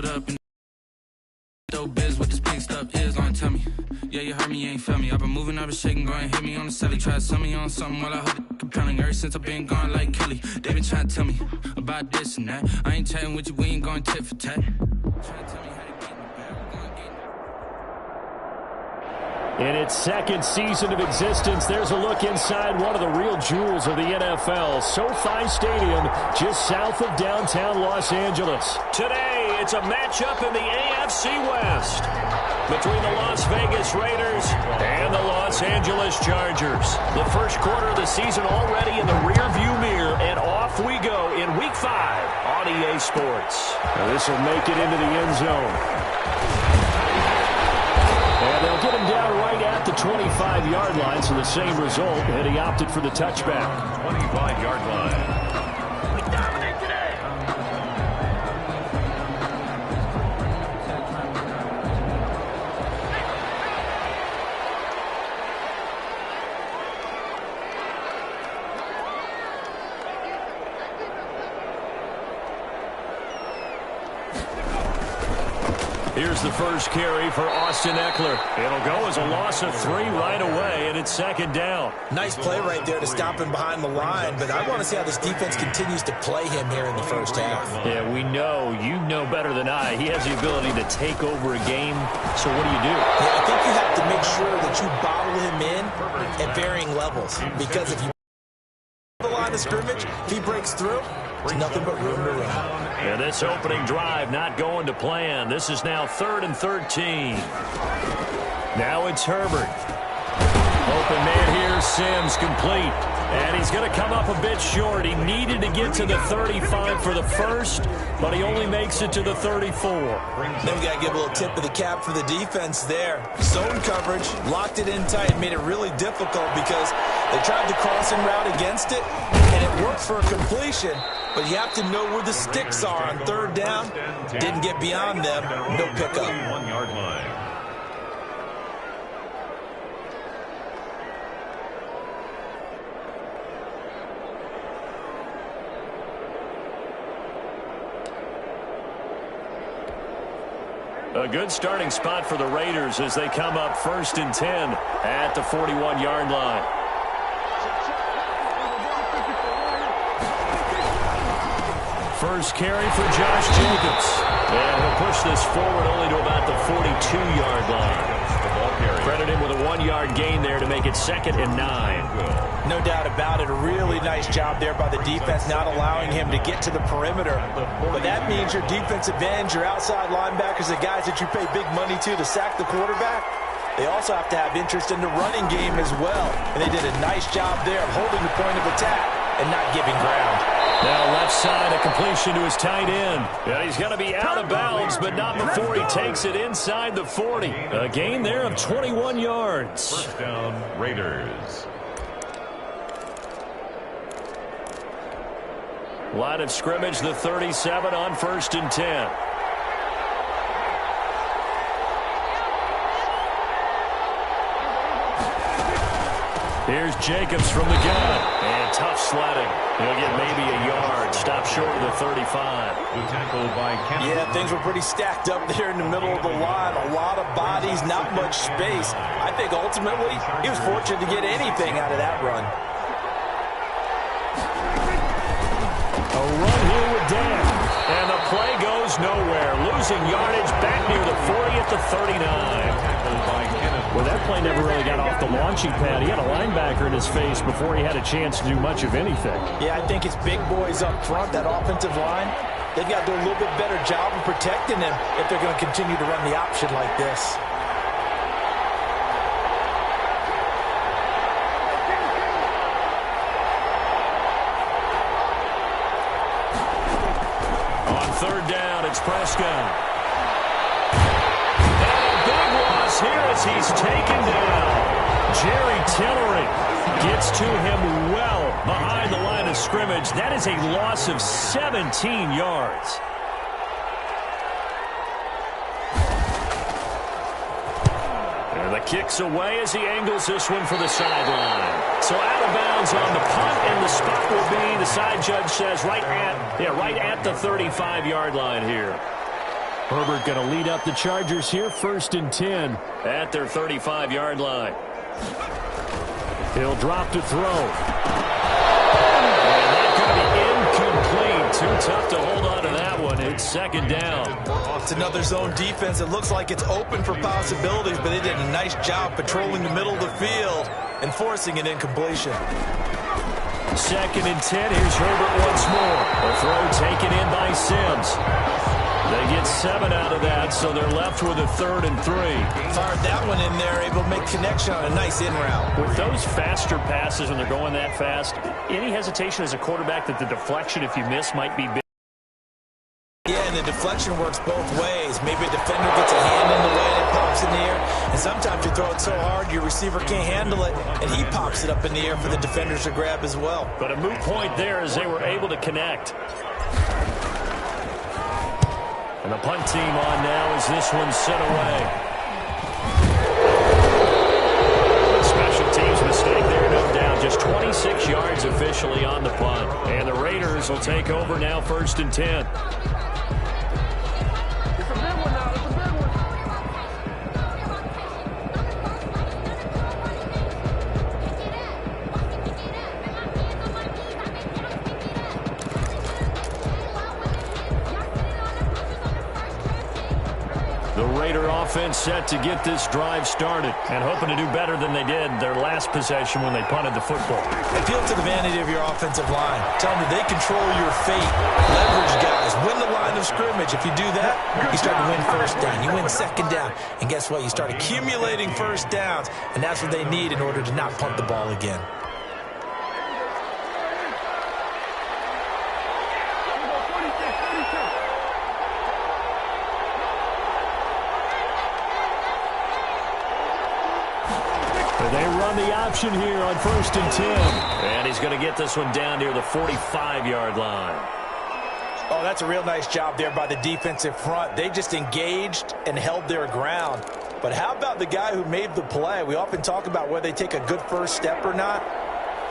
pulled up and dope biz what this pink stuff is, don't tell me. Yeah, you heard me, you ain't felt me. I've been moving, I've been shaking, go and hit me on the celly. Try to sell me on something while I hold it compelling. Ever since I've been gone like Kelly, they been trying to tell me about this and that. I ain't chatting with you, we ain't going tit for tat. Trying to tell me how to get in the bag, we're gonna get In its second season of existence, there's a look inside one of the real jewels of the NFL. SoFi Stadium, just south of downtown Los Angeles. Today, it's a matchup in the AFC West between the Las Vegas Raiders and the Los Angeles Chargers. The first quarter of the season already in the rearview mirror, and off we go in Week 5 on EA Sports. Now this will make it into the end zone. And they'll get him down right at the 25-yard line, so the same result, and he opted for the touchback. 25-yard line. We dominate today. Here's the first carry for Austin Eckler. It'll go as a loss of 3 right away, and it's second down. Nice play right there to stop him behind the line, but I want to see how this defense continues to play him here in the first half. Yeah, we know. You know better than I. He has the ability to take over a game, so what do you do? Yeah, I think you have to make sure that you bottle him in at varying levels, because if you the line of scrimmage, if he breaks through, there's nothing but room to run. And this opening drive not going to plan. This is now 3rd and 13. Now it's Herbert. Open man here, Sims complete. And he's going to come up a bit short. He needed to get to the 35 for the first, but he only makes it to the 34. Then we got to give a little tip of the cap for the defense there. Zone coverage, locked it in tight, made it really difficult because they tried the crossing route against it, and it worked for a completion, but you have to know where the sticks are on 3rd down. Didn't get beyond them, no pickup. 1-yard line. A good starting spot for the Raiders as they come up 1st and 10 at the 41-yard line. First carry for Josh Jacobs. And he'll push this forward only to about the 42-yard line. Credit him with a 1-yard gain there to make it 2nd and 9. No doubt about it. A really nice job there by the defense, not allowing him to get to the perimeter. But that means your defensive ends, your outside linebackers, the guys that you pay big money to sack the quarterback, they also have to have interest in the running game as well. And they did a nice job there of holding the point of attack and not giving ground. Now left side, a completion to his tight end. And he's going to be out of bounds, but not before he takes it inside the 40. A gain there of 21 yards. First down, Raiders. Line of scrimmage, the 37 on 1st and 10. Here's Jacobs from the gun. And tough sledding. He'll get maybe a yard. Stop short of the 35. Tackled by Kennedy. Yeah, things were pretty stacked up there in the middle of the line. A lot of bodies, not much space. I think ultimately he was fortunate to get anything out of that run. A run here with Dan. And the play goes nowhere. Losing yardage back near the 40 at the 39. Tackled by Kennedy. Well, that play never really got off the launching pad. He had a linebacker in his face before he had a chance to do much of anything. Yeah, I think it's big boys up front, that offensive line. They've got to do a little bit better job of protecting him if they're going to continue to run the option like this. On 3rd down, it's Prescott. Here as he's taken down. Jerry Tillery gets to him well behind the line of scrimmage. That is a loss of 17 yards. And the kick's away as he angles this one for the sideline. So out of bounds on the punt, and the spot will be, the side judge says, right at the 35-yard line here. Herbert going to lead up the Chargers here, 1st and 10 at their 35-yard line. He'll drop to throw. And that's going to be incomplete. Too tough to hold on to that one. It's 2nd down. It's another zone defense. It looks like it's open for possibilities, but they did a nice job patrolling the middle of the field and forcing an incompletion. 2nd and 10. Here's Herbert once more. A throw taken in by Sims. They get 7 out of that, so they're left with a 3rd and 3. Fired that one in there, able to make connection on a nice in route. With those faster passes when they're going that fast, any hesitation as a quarterback that the deflection, if you miss, might be big? Yeah, and the deflection works both ways. Maybe a defender gets a hand in the way and it pops in the air. And sometimes you throw it so hard your receiver can't handle it, and he pops it up in the air for the defenders to grab as well. But a moot point there as they were able to connect. And the punt team on now as this one's sent away. Special teams mistake there, no doubt. Just 26 yards officially on the punt. And the Raiders will take over now, 1st and 10. Offense set to get this drive started and hoping to do better than they did their last possession when they punted the football. Appeal to the vanity of your offensive line. Tell them that they control your fate. Leverage guys. Win the line of scrimmage. If you do that, you start to win 1st down. You win 2nd down. And guess what? You start accumulating 1st downs. And that's what they need in order to not punt the ball again. They run the option here on 1st and 10. And he's going to get this one down near the 45-yard line. Oh, that's a real nice job there by the defensive front. They just engaged and held their ground. But how about the guy who made the play? We often talk about whether they take a good first step or not.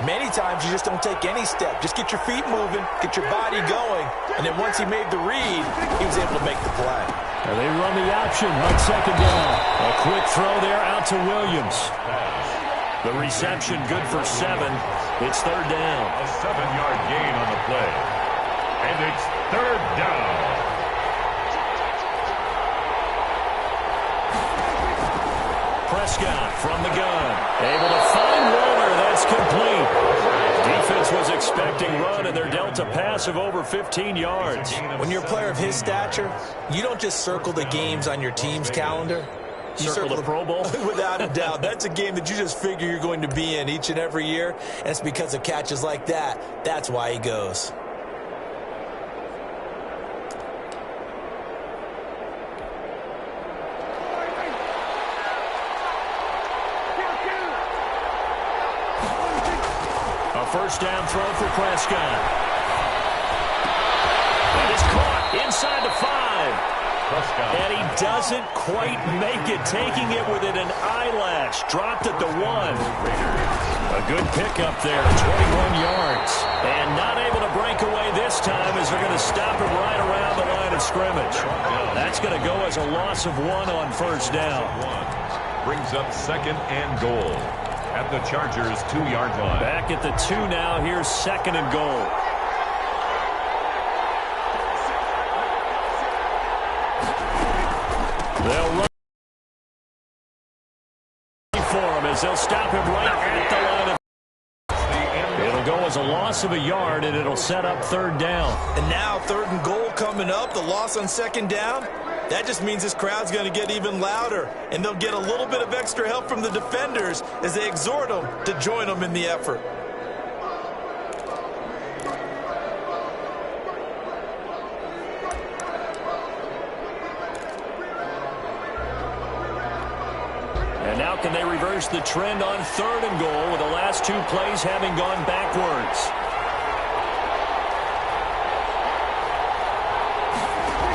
Many times you just don't take any step. Just get your feet moving, get your body going. And then once he made the read, he was able to make the play. And they run the option on 2nd down. A quick throw there out to Williams. The reception good for 7. It's 3rd down. A 7-yard gain on the play. And it's 3rd down. Prescott from the gun. Able to find Waller. That's complete. Defense was expecting run, and they're dealt a pass of over 15 yards. When you're a player of his stature, you don't just circle the games on your team's calendar. You circle the Pro Bowl? Without a doubt. That's a game that you just figure you're going to be in each and every year, and it's because of catches like that. That's why he goes. A 1st down throw for Prescott. And it's caught inside the 5. And he doesn't quite make it, taking it within an eyelash. Dropped at the 1. A good pickup there, 21 yards. And not able to break away this time as they're going to stop him right around the line of scrimmage. That's going to go as a loss of 1 on 1st down. Brings up 2nd and goal at the Chargers' 2-yard line. Back at the 2 now. Here's 2nd and goal. They'll run for him as they'll stop him right at the line of. It'll go as a loss of a yard, and it'll set up 3rd down. And now 3rd and goal coming up. The loss on 2nd down. That just means this crowd's going to get even louder, and they'll get a little bit of extra help from the defenders as they exhort them to join them in the effort. And now can they reverse the trend on 3rd and goal with the last 2 plays having gone backwards?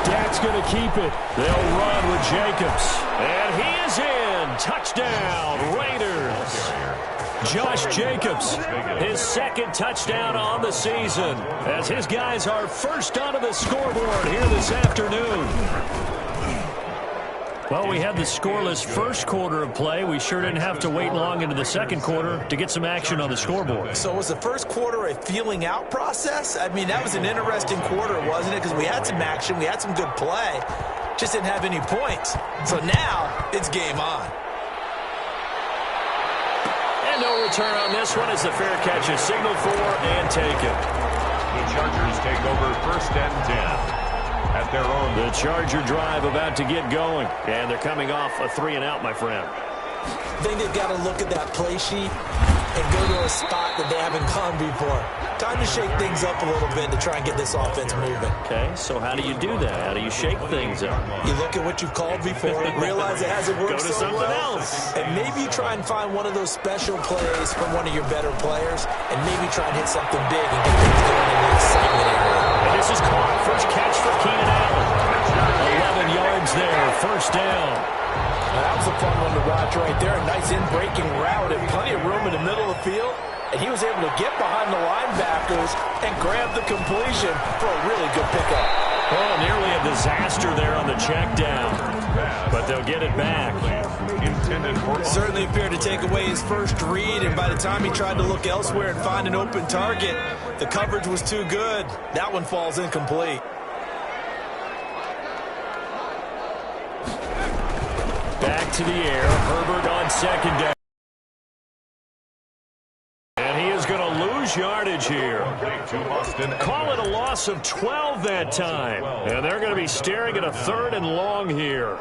Dak's going to keep it. They'll run with Jacobs. And he is in. Touchdown, Raiders. Josh Jacobs, his 2nd touchdown on the season, as his guys are first onto the scoreboard here this afternoon. Well, we had the scoreless first quarter of play. We sure didn't have to wait long into the second quarter to get some action on the scoreboard. So was the first quarter a feeling out process? I mean, that was an interesting quarter, wasn't it? Because we had some action, we had some good play, just didn't have any points. So now it's game on. And no return on this one as the fair catch is signaled for and taken. The Chargers take over 1st and 10 at their own. The Charger drive about to get going, and they're coming off a 3-and-out, my friend. I think they've got to look at that play sheet and go to a spot that they haven't gone before. Time to shake things up a little bit to try and get this offense moving. Okay, so how do you do that? How do you shake things up? You look at what you've called before, realize it hasn't worked Go to so something well, else. and maybe try and find one of those special plays from one of your better players, and maybe try and hit something big and get things going in the excitement area. And this is caught. First catch for Keenan Allen. 11 yards there, 1st down. Now, that was a fun one to watch right there. A nice in-breaking route and plenty of room in the middle of the field. And he was able to get behind the linebackers and grab the completion for a really good pickup. Oh, nearly a disaster there on the check down. But they'll get it back. Certainly appeared to take away his first read, and by the time he tried to look elsewhere and find an open target, the coverage was too good. That one falls incomplete. Back to the air. Herbert on 2nd down. And he is going to lose yardage here. Call it a loss of 12 that time. And they're going to be staring at a 3rd and long here.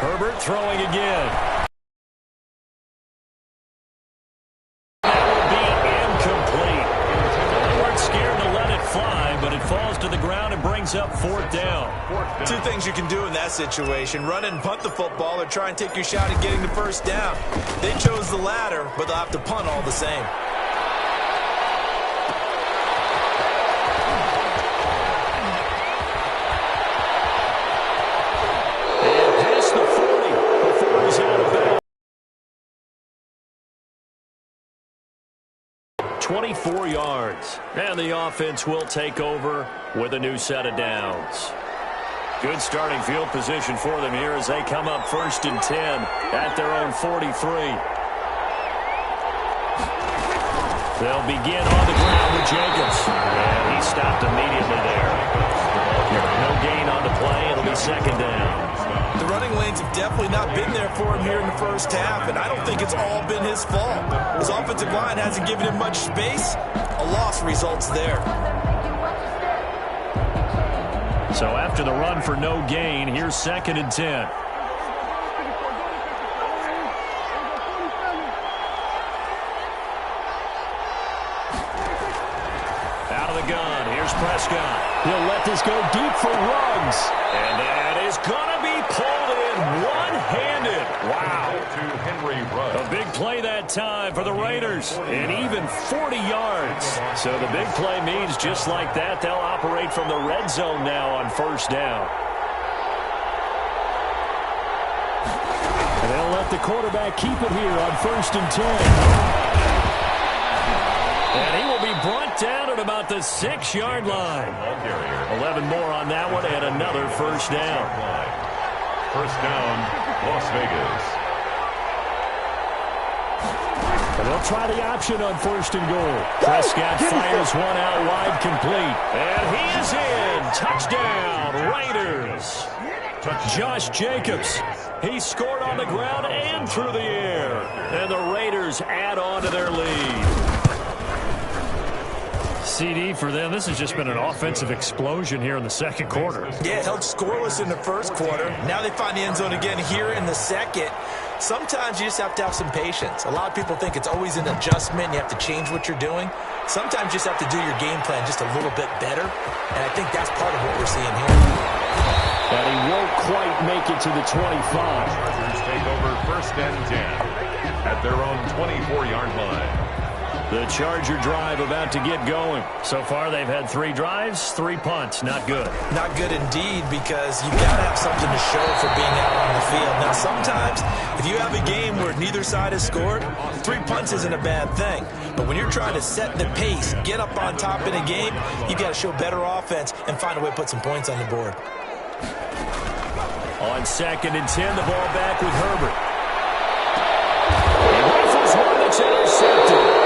Herbert throwing again. That will be incomplete. They weren't scared to let it fly, but it falls to the ground and brings up 4th down. Two things you can do in that situation: run and punt the football, or try and take your shot at getting the 1st down. They chose the latter, but they'll have to punt all the same. And past the 40 before he's out of bounds. 24 yards. And the offense will take over with a new set of downs. Good starting field position for them here as they come up 1st and 10 at their own 43. They'll begin on the ground with Jacobs. And he stopped immediately there. No gain on the play. It'll be 2nd down. The running lanes have definitely not been there for him here in the first half, and I don't think it's all been his fault. His offensive line hasn't given him much space. A loss results there. So after the run for no gain, here's 2nd and 10. Out of the gun, here's Prescott. He'll let this go deep for Ruggs. And that is going to be pulled in one-handed. Wow. A big play that time for the Raiders. And even 40 yards. So the big play means just like that, they'll operate from the red zone now on 1st down. And they'll let the quarterback keep it here on 1st and 10. And he will be brought down at about the 6-yard line. 11 more on that one and another 1st down. 1st down, Las Vegas. And they'll try the option on 1st and goal. Prescott fires one out wide, complete. And he is in. Touchdown, Raiders. Josh Jacobs. He scored on the ground and through the air. And the Raiders add on to their lead. CD for them. This has just been an offensive explosion here in the second quarter. Yeah, it held scoreless in the first quarter. Now they find the end zone again here in the second. Sometimes you just have to have some patience. A lot of people think it's always an adjustment. You have to change what you're doing. Sometimes you just have to do your game plan just a little bit better. And I think that's part of what we're seeing here. And he won't quite make it to the 25. Chargers take over 1st and 10 at their own 24-yard line. The Charger drive about to get going. So far, they've had 3 drives, 3 punts. Not good. Not good indeed, because you've got to have something to show for being out on the field. Now, sometimes, if you have a game where neither side has scored, 3 punts isn't a bad thing. But when you're trying to set the pace, get up on top in a game, you've got to show better offense and find a way to put some points on the board. On 2nd and 10, the ball back with Herbert. He rifles one that's intercepted.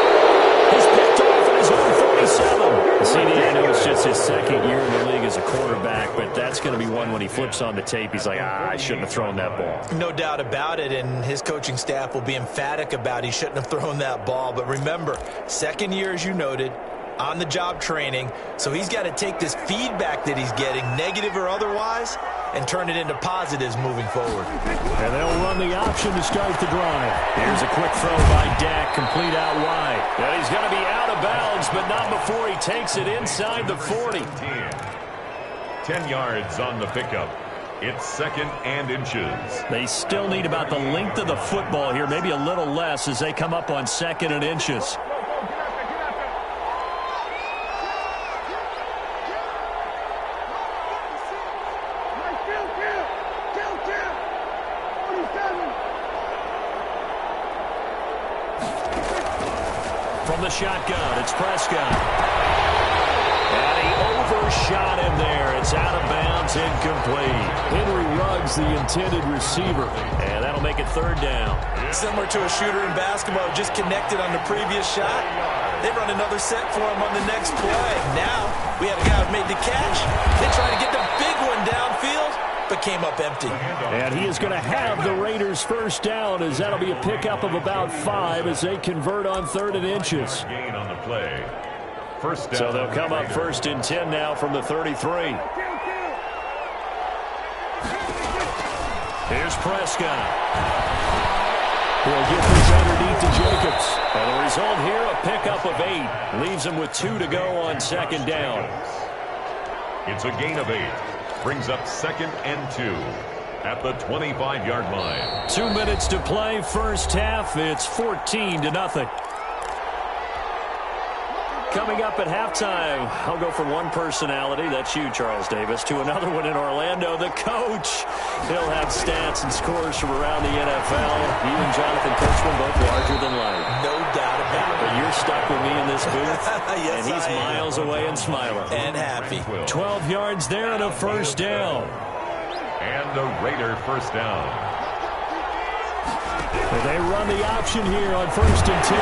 He's picked off at his own 47. CD, I know it's just his 2nd year in the league as a quarterback, but that's going to be one when he flips on the tape. He's like, I shouldn't have thrown that ball. No doubt about it, and his coaching staff will be emphatic about he shouldn't have thrown that ball. But remember, 2nd year, as you noted, on-the-job training, so he's got to take this feedback that he's getting, negative or otherwise, and turn it into positives moving forward. And they'll run the option to start the drive. Here's a quick throw by Dak, complete out wide. And he's going to be out of bounds, but not before he takes it inside the 40. 10 yards on the pickup. It's 2nd and inches. They still need about the length of the football here, maybe a little less as they come up on 2nd and inches. From the shotgun, it's Prescott. And he overshot him there. It's out of bounds, incomplete. Henry Ruggs, the intended receiver. And that'll make it 3rd down. Similar to a shooter in basketball, just connected on the previous shot. They run another set for him on the next play. Now, we had a guy who made the catch. They try to get the big one downfield, but came up empty. And he is going to have the Raiders' 1st down, as that'll be a pickup of about 5 as they convert on 3rd and inches. Gain on the play. 1st down. So they'll come up 1st and 10 now from the 33. Here's Prescott. He'll get this underneath to Jacobs. And the result here, a pickup of 8. Leaves him with 2 to go on 2nd down. It's a gain of 8. Brings up 2nd and 2 at the 25-yard line. 2 minutes to play, 1st half. It's 14-0. Coming up at halftime, I'll go from one personality, that's you, Charles Davis, to another one in Orlando, the coach. He'll have stats and scores from around the NFL. You and Jonathan Coachman both larger than life. No doubt about it. But you're stuck with me in this booth, Yes, and he's miles away and smiling. And happy. 12 yards there and a 1st down. And a Raider 1st down. They run the option here on 1st and 10.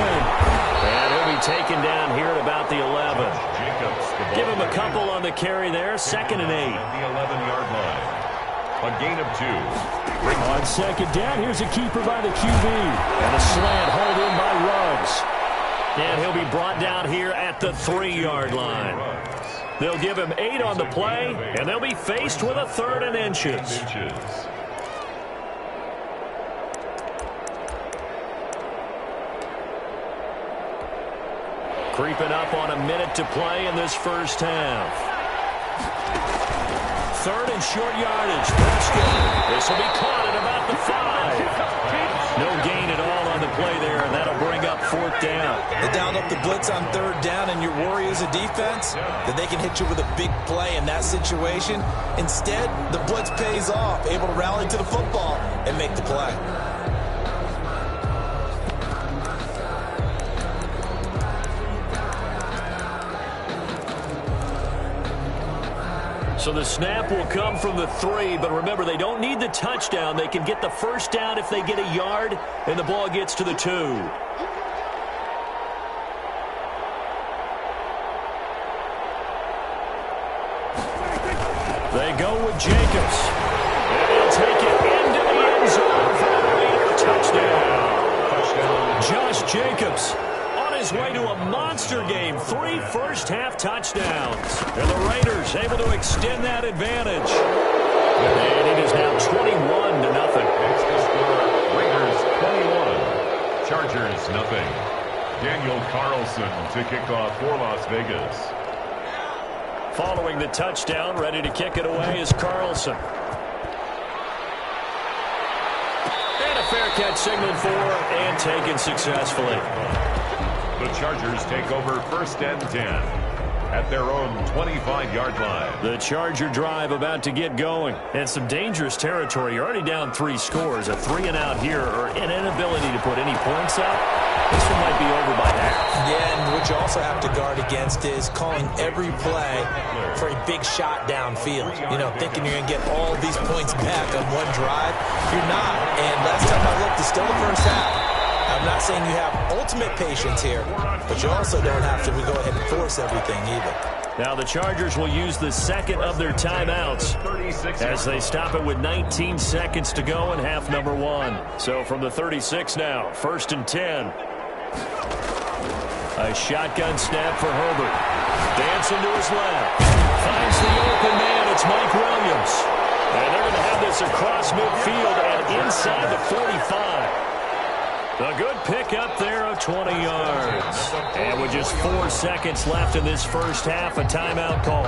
And he'll be taken down here at about the 11. Jacobs, Give him a couple on the carry there. 2nd and 8. At the 11-yard line. A gain of 2. On 2nd down, here's a keeper by the QB. And a slant hold in by Ruggs. And he'll be brought down here at the 3-yard line. They'll give him 8 on the play, and they'll be faced with a 3rd and inches. Creeping up on a minute to play in this 1st half. 3rd and short yardage. Prescott. This will be caught at about the 5. No gain at all on the play there, and that'll bring up 4th down. They downed up the blitz on 3rd down, and your worry as a defense that they can hit you with a big play in that situation. Instead, the blitz pays off, able to rally to the football and make the play. So the snap will come from the 3, but remember, they don't need the touchdown. They can get the 1st down if they get a yard, and the ball gets to the 2. They go with Jacobs. And they'll take it into the end zone for a Raider touchdown. Josh Jacobs on his way to a monster game. 3 first-half touchdowns. And the Raiders able to extend that advantage. And it is now 21-0. It's the score. Raiders 21. Chargers nothing. Daniel Carlson to kick off for Las Vegas. Following the touchdown, ready to kick it away is Carlson. And a fair catch signaled for and taken successfully. The Chargers take over 1st and 10 at their own 25-yard line. The Charger drive about to get going. And some dangerous territory. You're already down 3 scores. A 3-and-out here or an inability to put any points up. This one might be over by half. Yeah, and what you also have to guard against is calling every play for a big shot downfield. You know, thinking you're going to get all these points back on one drive. You're not. And last time I looked, it's still the first half. I'm not saying you have ultimate patience here, but you also don't have to go ahead and force everything either. Now the Chargers will use the second of their timeouts as they stop it with 19 seconds to go in half number 1. So from the 36 now, 1st and 10. A shotgun snap for Herbert. Dancing to his left. Finds the open man. It's Mike Williams. And they're going to have this across midfield and inside the 45. A good pick up there of 20 yards. And with just 4 seconds left in this first half, a timeout call.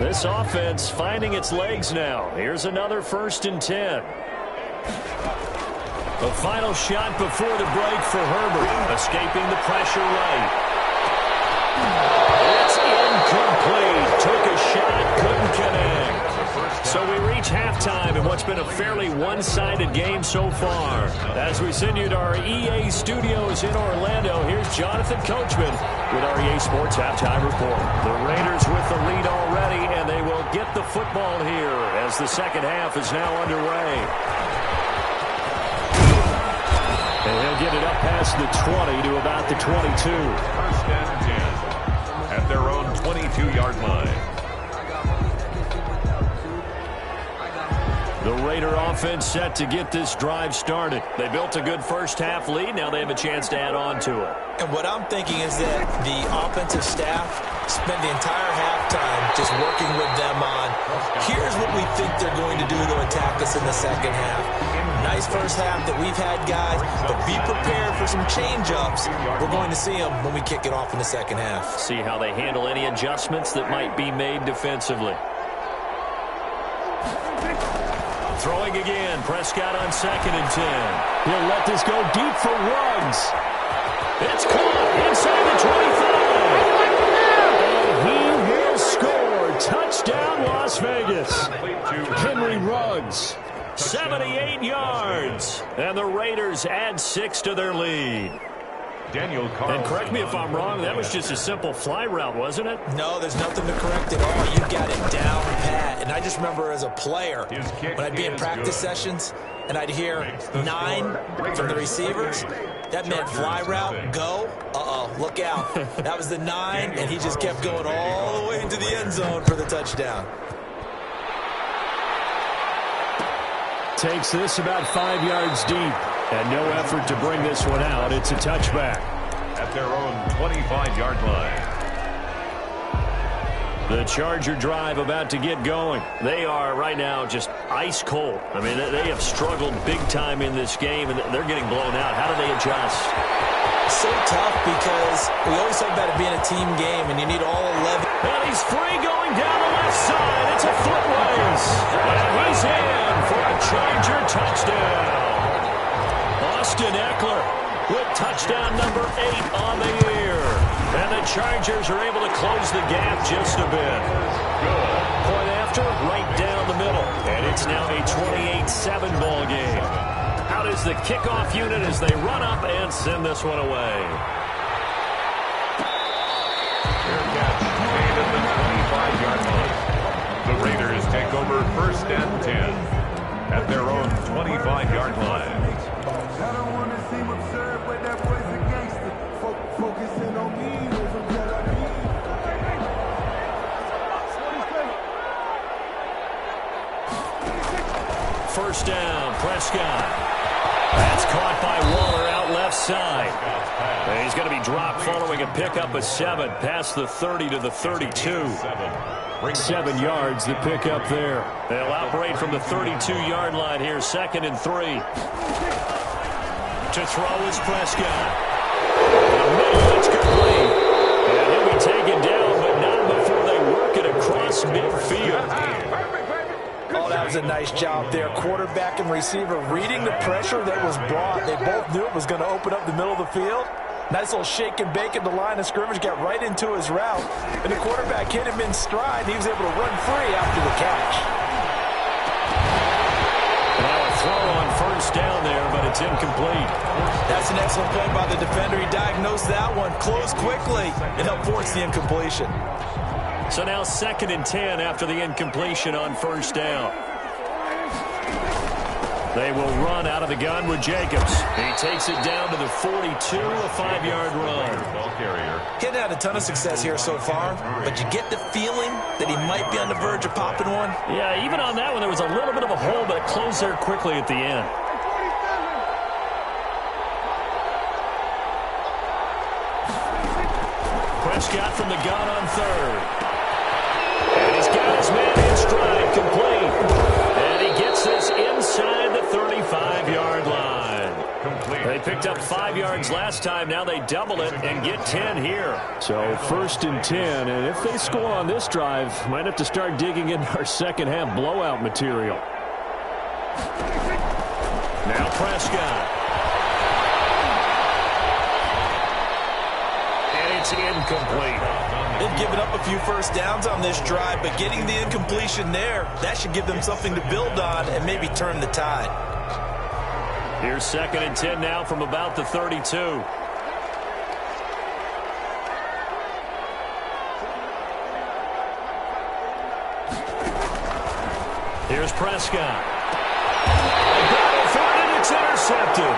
This offense finding its legs now. Here's another 1st and 10. A final shot before the break for Herbert. Escaping the pressure right. It's incomplete. Took a shot, couldn't connect. So we reach halftime in what's been a fairly one-sided game so far. As we send you to our EA studios in Orlando, here's Jonathan Coachman with our EA Sports Halftime Report. The Raiders with the lead already, and they will get the football here as the second half is now underway. And he'll get it up past the 20 to about the 22. 1st and 10 at their own 22-yard line. The Raider offense set to get this drive started. They built a good first half lead. Now they have a chance to add on to it. And what I'm thinking is that the offensive staff spent the entire halftime just working with them on, here's what we think they're going to do to attack us in the second half. Nice first half that we've had, guys, but be prepared for some change-ups. We're going to see them when we kick it off in the second half. See how they handle any adjustments that might be made defensively. Throwing again, Prescott on 2nd and 10. He'll let this go deep for Ruggs. It's caught inside the 25. And he will score. Touchdown, Las Vegas. Henry Ruggs, 78 yards. And the Raiders add 6 to their lead. And correct me if I'm wrong, that was just a simple fly route, wasn't it? No, there's nothing to correct at all. You got it down pat. And I just remember as a player, when I'd be in practice sessions and I'd hear 9 from the receivers, that meant fly route, go. Uh-oh, look out. That was the 9, and he just kept going all the way into the end zone for the touchdown. Takes this about 5 yards deep. And no effort to bring this one out. It's a touchback. At their own 25-yard line. The Charger drive about to get going. They are right now just ice cold. I mean, they have struggled big time in this game, and they're getting blown out. How do they adjust? So tough because we always talk about it being a team game, and you need all 11. And he's free going down the left side. It's a foot race. And he's in for a Charger touchdown. Austin Eckler with touchdown number 8 on the year. And the Chargers are able to close the gap just a bit. Point after, right down the middle. And it's now a 28-7 ball game. Out is the kickoff unit as they run up and send this one away. Fair catch made at the 25-yard line. The Raiders take over 1st and 10 at their own 25-yard line. I don't want to seem absurd, but that boy's a gangster. Focusing on me, those are what I need. First down, Prescott. That's caught by Waller out left side. And he's going to be dropped following a pickup of 7 past the 30 to the 32. 7 yards, the pickup there. They'll operate from the 32-yard line here, 2nd and 3. To throw is Prescott. It's complete. And he'll be taken down, but not before they work it across midfield. Called out does a nice job there. Quarterback and receiver reading the pressure that was brought. They both knew it was going to open up the middle of the field. Nice little shake and bake at the line of scrimmage, got right into his route. And the quarterback hit him in stride. He was able to run free after the catch. Now a throw on first down there, but it's incomplete. That's an excellent play by the defender. He diagnosed that one, closed quickly, and helped force the incompletion. So now 2nd and 10 after the incompletion on first down. They will run out of the gun with Jacobs. He takes it down to the 42, a 5-yard run. Ball carrier. He hadn't had a ton of success here so far, but you get the feeling that he might be on the verge of popping one. Yeah, even on that one, there was a little bit of a hole, but it closed there quickly at the end. Prescott from the gun on 3rd. And he's got his man in stride, complete. And he gets this inside the 35-yard line. Complete. They picked up 5 yards last time. Now they double it and get 10 here. So 1st and 10. And if they score on this drive, might have to start digging into our second-half blowout material. Now Prescott. And it's incomplete. They've given up a few first downs on this drive, but getting the incompletion there, that should give them something to build on and maybe turn the tide. Here's 2nd and 10 now from about the 32. Here's Prescott. Battle for it, and it's intercepted.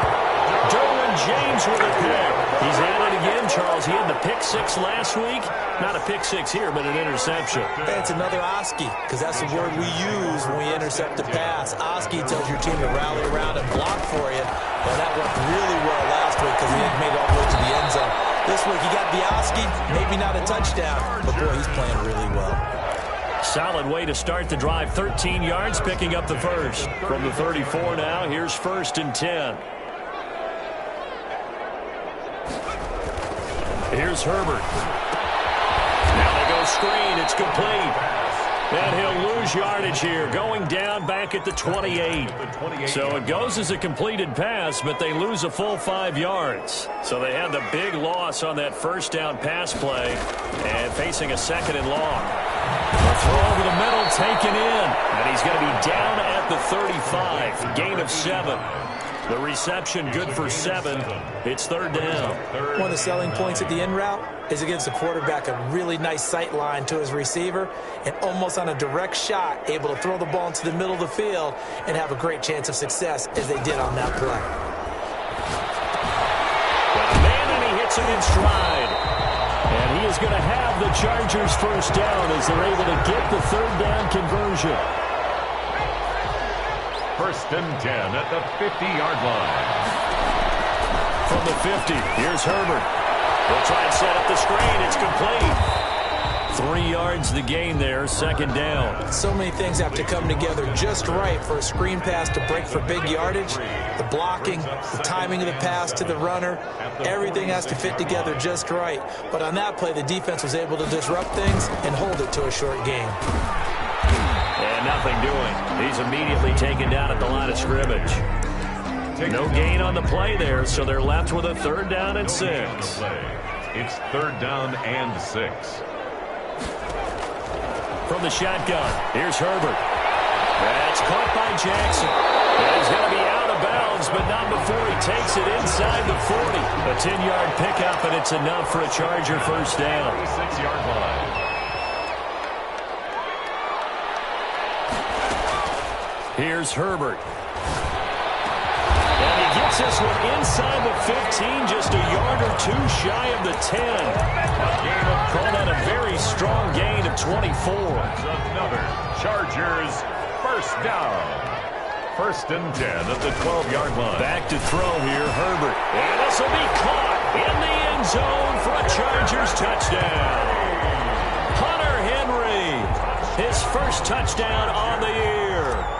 Derwin James with a pick. He's at it again, Charles. He had the pick 6 last week. Not a pick 6 here, but an interception. It's another Oski, because that's the word we use when we intercept a pass. Oski tells your team to rally around and block for you. Well, that worked really well last week because he had made it all the way to the end zone. This week he got the Oski, maybe not a touchdown, but boy, he's playing really well. Solid way to start the drive. 13 yards, picking up the first. From the 34 now, here's 1st and 10. Here's Herbert. Now they go screen. It's complete. And he'll lose yardage here. Going down back at the 28. So it goes as a completed pass, but they lose a full 5 yards. So they had the big loss on that first down pass play and facing a 2nd and long. A throw over the middle taken in. And he's going to be down at the 35. Gain of 7. The reception good for 7. It's 3rd down. One of the selling points at the in route is it gives the quarterback a really nice sight line to his receiver and almost on a direct shot able to throw the ball into the middle of the field and have a great chance of success as they did on that play. Got a man and he hits him in stride. And he is going to have the Chargers first down as they're able to get the 3rd down conversion. 1st and 10 at the 50-yard line. From the 50, here's Herbert. They'll try and set up the screen. It's complete. 3 yards the gain there, 2nd down. So many things have to come together just right for a screen pass to break for big yardage. The blocking, the timing of the pass to the runner, everything has to fit together just right. But on that play, the defense was able to disrupt things and hold it to a short game. And nothing doing. He's immediately taken down at the line of scrimmage. No gain on the play there, so they're left with a 3rd down and 6. It's 3rd down and 6. From the shotgun, here's Herbert. That's caught by Jackson. And he's going to be out of bounds, but not before he takes it inside the 40. A 10-yard pickup, and it's enough for a Charger first down. 6-yard line. Here's Herbert. And he gets this one inside the 15, just a yard or 2 shy of the 10. Call that a very strong gain of 24. Another Chargers first down. 1st and 10 at the 12-yard line. Back to throw here, Herbert. And this will be caught in the end zone for a Chargers touchdown. Hunter Henry, his first touchdown on the year.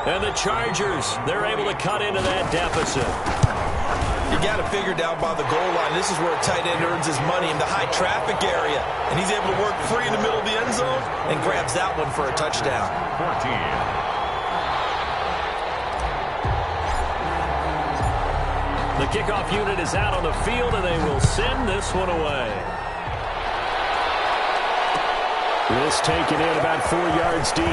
And the Chargers, they're able to cut into that deficit. You got to figure down by the goal line. This is where a tight end earns his money in the high traffic area. And he's able to work free in the middle of the end zone and grabs that one for a touchdown. 14. The kickoff unit is out on the field, and they will send this one away. This taken in about 4 yards deep.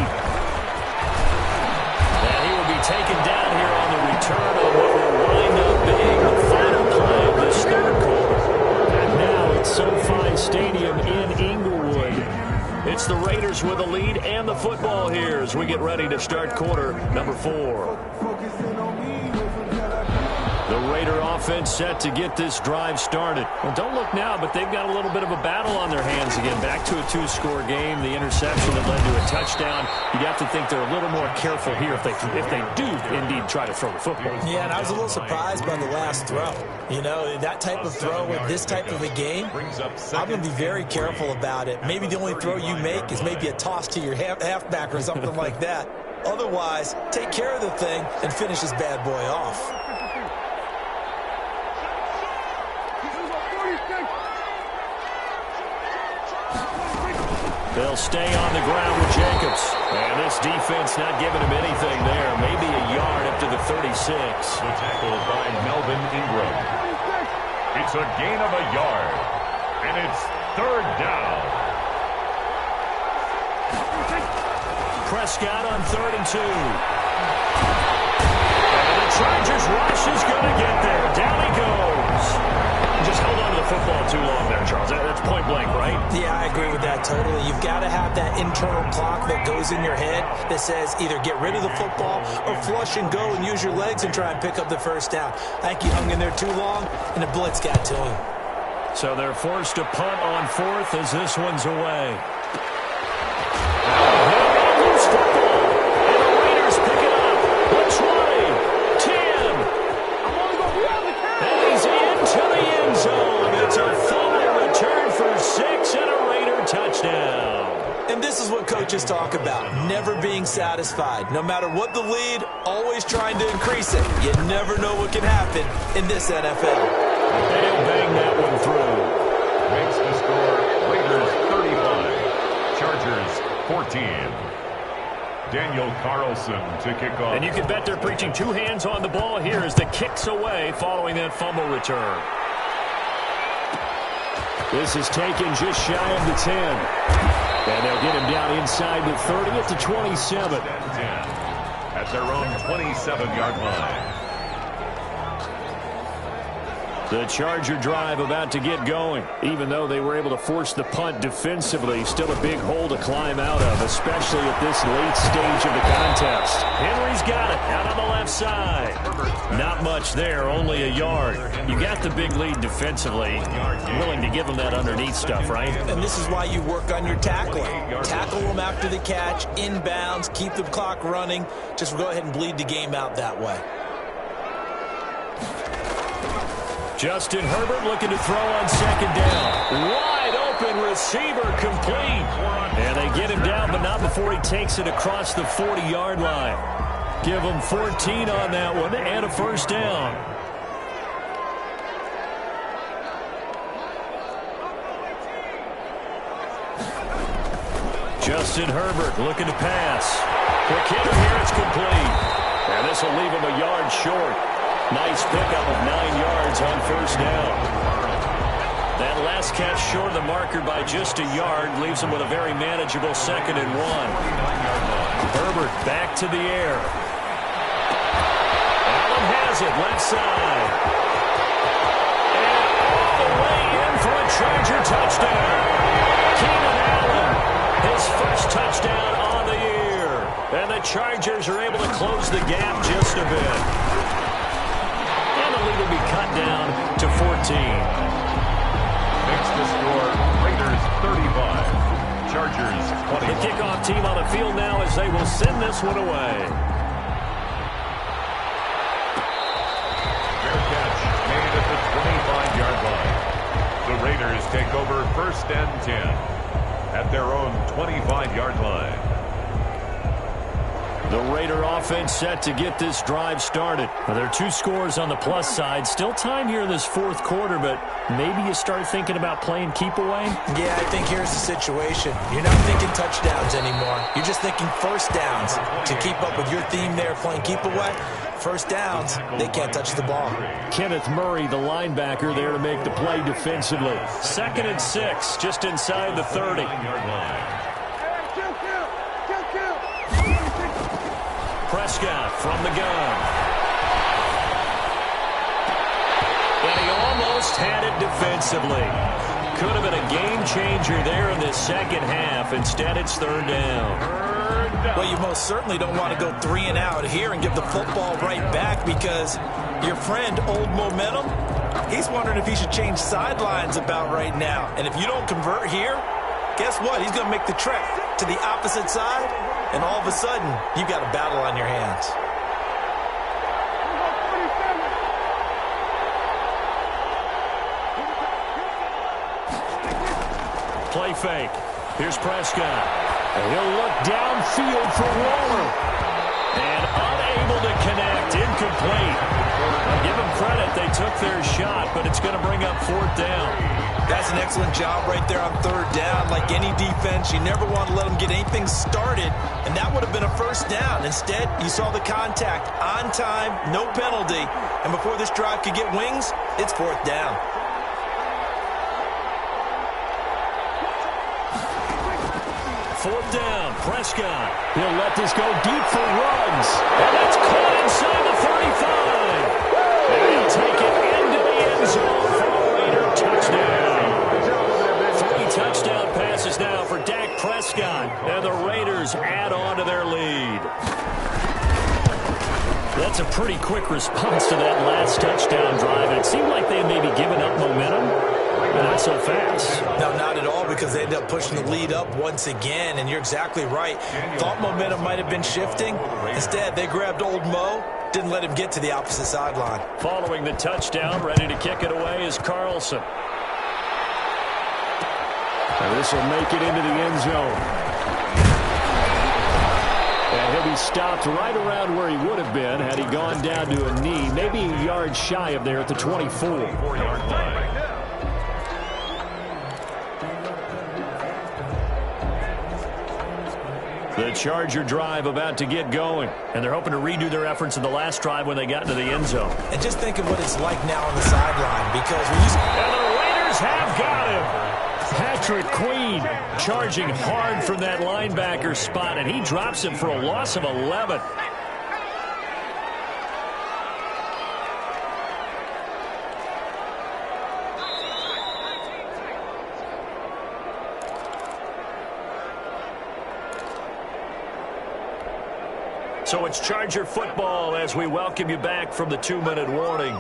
And he will be taken down here on the return of what will wind up being the final play of this third quarter. And now it's SoFi Stadium in Inglewood. It's the Raiders with the lead and the football here as we get ready to start quarter number 4. The Raider offense set to get this drive started. Well, don't look now, but they've got a little bit of a battle on their hands again. Back to a 2-score game, the interception that led to a touchdown. You'd have to think they're a little more careful here if they do indeed try to throw the football. Yeah, and I was a little surprised by the last throw. You know, that type of throw with this type of a game, I'm going to be very careful about it. Maybe the only throw you make is maybe a toss to your halfback or something like that. Otherwise, take care of the thing and finish this bad boy off. They'll stay on the ground with Jacobs. And this defense not giving him anything there. Maybe a yard up to the 36. The tackle by Melvin Ingram. It's a gain of a yard. And it's third down. Prescott on 3rd and 2. And the Chargers rush is going to get there. Down he goes. Just hold on to the football too long there, Charles. That's point blank, right? Yeah, I agree with that totally. You've got to have that internal clock that goes in your head that says either get rid of the football or flush and go and use your legs and try and pick up the first down. I think he hung in there too long, and the blitz got to him. So they're forced to punt on 4th as this one's away. Coaches talk about never being satisfied. No matter what the lead, always trying to increase it. You never know what can happen in this NFL. And he'll bang that one through. Makes the score Raiders 35, Chargers 14. Daniel Carlson to kick off. And you can bet they're preaching 2 hands on the ball here as the kick's away following that fumble return. This is taken just shy of the 10. And they'll get him down inside the 30 at the 27. At their own 27-yard line. The Charger drive about to get going. Even though they were able to force the punt defensively, still a big hole to climb out of, especially at this late stage of the contest. Henry's got it out on the left side. Not much there, only a yard. You got the big lead defensively. Willing to give them that underneath stuff, right? And this is why you work on your tackling. Tackle them after the catch, inbounds, keep the clock running. Just go ahead and bleed the game out that way. Justin Herbert looking to throw on 2nd down. Wide open receiver complete. And they get him down, but not before he takes it across the 40-yard line. Give him 14 on that one and a first down. Justin Herbert looking to pass. Quick hitter here, it's complete. And this will leave him a yard short. Nice pickup of 9 yards on first down. That last catch short of the marker by just a yard leaves him with a very manageable 2nd and 1. Herbert back to the air. Allen has it, left side. And all the way in for a Charger touchdown. Keenan Allen, his first touchdown on the year. And the Chargers are able to close the gap just a bit. And the lead will be cut down to 14. Makes the score Raiders 35, Chargers 20. The kickoff team on the field now as they will send this one away. Fair catch made at the 25-yard line. The Raiders take over 1st and 10 at their own 25-yard line. The Raider offense set to get this drive started. Well, there are 2 scores on the plus side. Still time here in this 4th quarter, but maybe you start thinking about playing keep away? Yeah, I think here's the situation. You're not thinking touchdowns anymore. You're just thinking first downs. To keep up with your theme there, playing keep away, first downs, they can't touch the ball. Kenneth Murray, the linebacker, there to make the play defensively. 2nd and 6, just inside the 30. Prescott from the gun. And he almost had it defensively. Could have been a game changer there in this second half. Instead, it's 3rd down. Well, you most certainly don't want to go 3 and out here and give the football right back, because your friend, Old Momentum, he's wondering if he should change sidelines about right now. And if you don't convert here, guess what? He's going to make the trek to the opposite side, and all of a sudden, you've got a battle on your hands. Play fake. Here's Prescott. And he'll look downfield for Waller. And unable to connect. Incomplete. I'll give them credit. They took their shot, but it's going to bring up 4th down. That's an excellent job right there on 3rd down. Like any defense, you never want to let them get anything started, and that would have been a 1st down. Instead, you saw the contact on time, no penalty, and before this drive could get wings, it's 4th down. Fourth down, Prescott. He'll let this go deep for Ruggs. And that's caught inside the 35. And he'll take it into the end zone for a Raider touchdown. 3 touchdown passes now for Dak Prescott. And the Raiders add on to their lead. That's a pretty quick response to that last touchdown drive. And it seemed like they had maybe given up momentum. But not so fast. No, not at all, because they ended up pushing the lead up once again, and you're exactly right. Thought momentum might have been shifting. Instead, they grabbed Old Mo, didn't let him get to the opposite sideline. Following the touchdown, ready to kick it away is Carlson. And this will make it into the end zone. And he'll be stopped right around where he would have been had he gone down to a knee, maybe a yard shy of there at the 24. 4-yard line. The Charger drive about to get going. And they're hoping to redo their efforts in the last drive when they got into the end zone. And just think of what it's like now on the sideline, because when you... And the Raiders have got him. Patrick Queen charging hard from that linebacker spot, and he drops him for a loss of 11. So it's Charger football as we welcome you back from the 2-minute warning.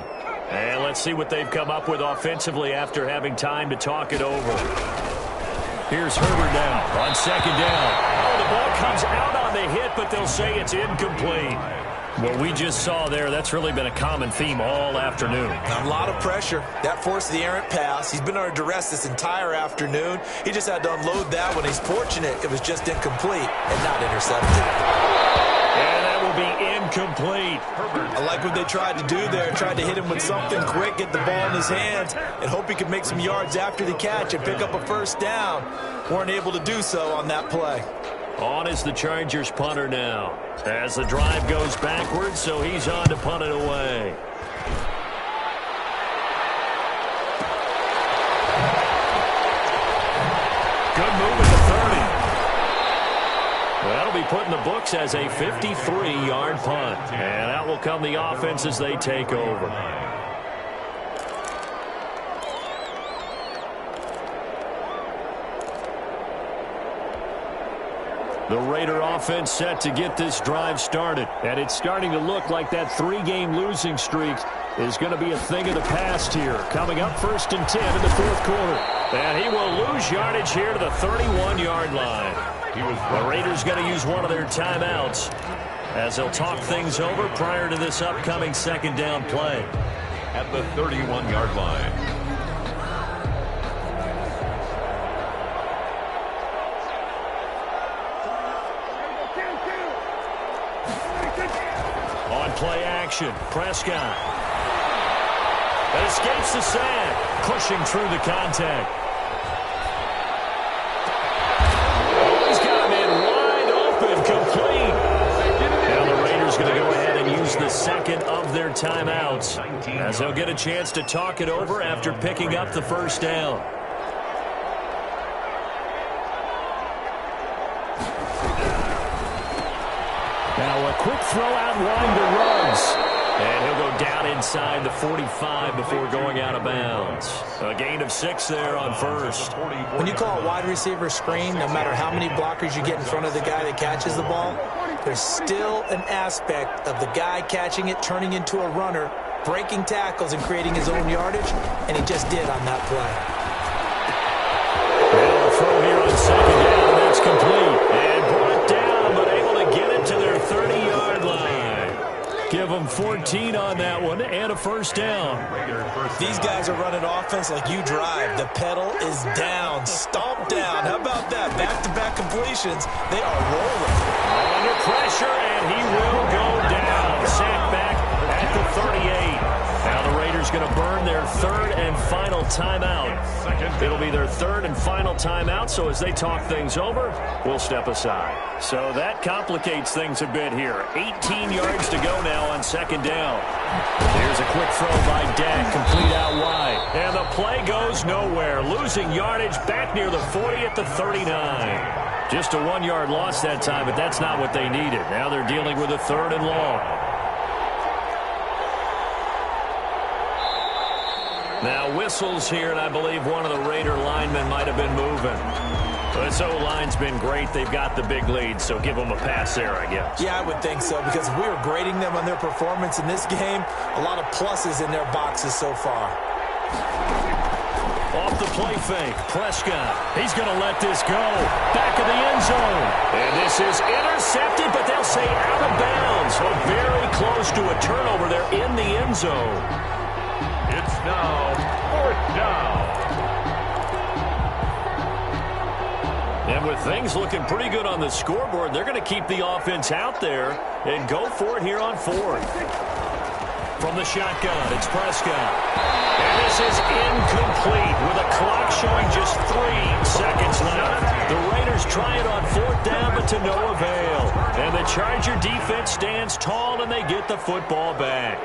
And let's see what they've come up with offensively after having time to talk it over. Here's Herbert now on 2nd down. Oh, the ball comes out on the hit, but they'll say it's incomplete. What we just saw there, that's really been a common theme all afternoon. A lot of pressure. That forced the errant pass. He's been under duress this entire afternoon. He just had to unload that one. He's fortunate it was just incomplete and not intercepted. And that will be incomplete. I like what they tried to do there. Tried to hit him with something quick, get the ball in his hands, and hope he could make some yards after the catch and pick up a 1st down. Weren't able to do so on that play. On is the Chargers punter now. As the drive goes backwards, so he's on to punt it away. Good move at the 30. That'll be put in the books as a 53-yard punt. And out will come the offense as they take over. The Raider offense set to get this drive started. And it's starting to look like that 3-game losing streak is going to be a thing of the past here. Coming up 1st and 10 in the 4th quarter. And he will lose yardage here to the 31-yard line. The Raiders going to use one of their timeouts as they'll talk things over prior to this upcoming 2nd down play. At the 31-yard line. On play action, Prescott. That escapes the sack, pushing through the contact. Oh, he's got him in wide open, complete. Now the Raiders going to go ahead and use the second of their timeouts, as they'll get a chance to talk it over after picking up the first down. Now a quick throw out wide to Ruggs. And he'll go down inside the 45 before going out of bounds. A gain of 6 there on first. When you call a wide receiver screen, no matter how many blockers you get in front of the guy that catches the ball, there's still an aspect of the guy catching it, turning into a runner, breaking tackles and creating his own yardage, and he just did on that play. Well, a throw here on second down, that's complete. And brought down, but able to get it to their 30-yard line. Give them 14 on that one and a first down. These guys are running offense like you drive. The pedal is down, stomp down. How about that? Back-to-back completions. They are rolling. Under pressure, and he will go down. Sacked back at the 38. Now the Raiders going to burn their third and final timeout. It'll be their third and final timeout, so as they talk things over, we'll step aside. So that complicates things a bit here. 18 yards to go now on second down. Here's a quick throw by Dak, complete out wide. And the play goes nowhere. Losing yardage back near the 40 at the 39. Just a 1-yard loss that time, but that's not what they needed. Now they're dealing with a third and long. Now whistles here, and I believe one of the Raider linemen might have been moving. This O-line's been great. They've got the big lead, so give them a pass there, I guess. Yeah, I would think so, because if we were grading them on their performance in this game, a lot of pluses in their boxes so far. Off the play fake, Prescott. He's going to let this go. Back of the end zone. And this is intercepted, but they'll say out of bounds. So very close to a turnover there in the end zone. It's now 4th down. And with things looking pretty good on the scoreboard, they're going to keep the offense out there and go for it here on 4th. From the shotgun, it's Prescott. And this is incomplete with a clock showing just 3 seconds left. The Raiders try it on 4th down, but to no avail. And the Charger defense stands tall, and they get the football back.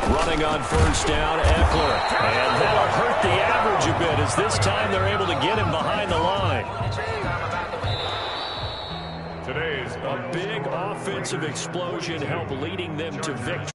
Running on first down, Eckler. And that'll hurt the average a bit, as this time they're able to get him behind the line. Today's A big offensive explosion helped leading them to victory.